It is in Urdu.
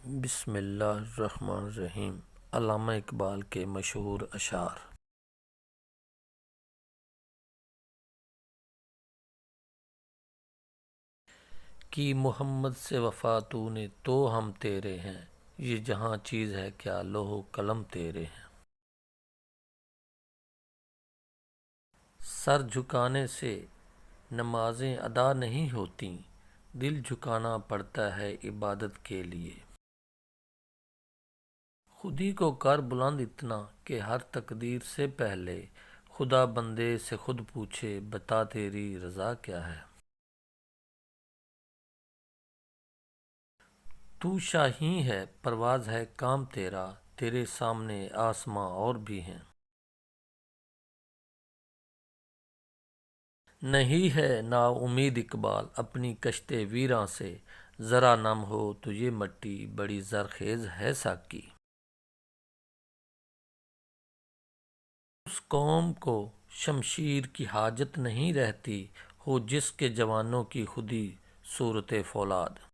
بسم اللہ الرحمن الرحیم۔ علامہ اقبال کے مشہور اشعار۔ کی محمد سے وفا تو نے تو ہم تیرے ہیں، یہ جہاں چیز ہے کیا لوح و قلم تیرے ہیں۔ سر جھکانے سے نمازیں ادا نہیں ہوتیں، دل جھکانا پڑتا ہے عبادت کے لیے۔ خودی کو کر بلند اتنا کہ ہر تقدیر سے پہلے خدا بندے سے خود پوچھے بتا تیری رضا کیا ہے۔ تو شاہین ہے پرواز ہے کام تیرا، تیرے سامنے آسماں اور بھی ہیں۔ نہیں ہے نا امید اقبال اپنی کشت ویراں سے، ذرا نم ہو تو یہ مٹی بڑی زرخیز ہے ساقی۔ اس قوم کو شمشیر کی حاجت نہیں رہتی، ہو جس کے جوانوں کی خودی صورت فولاد۔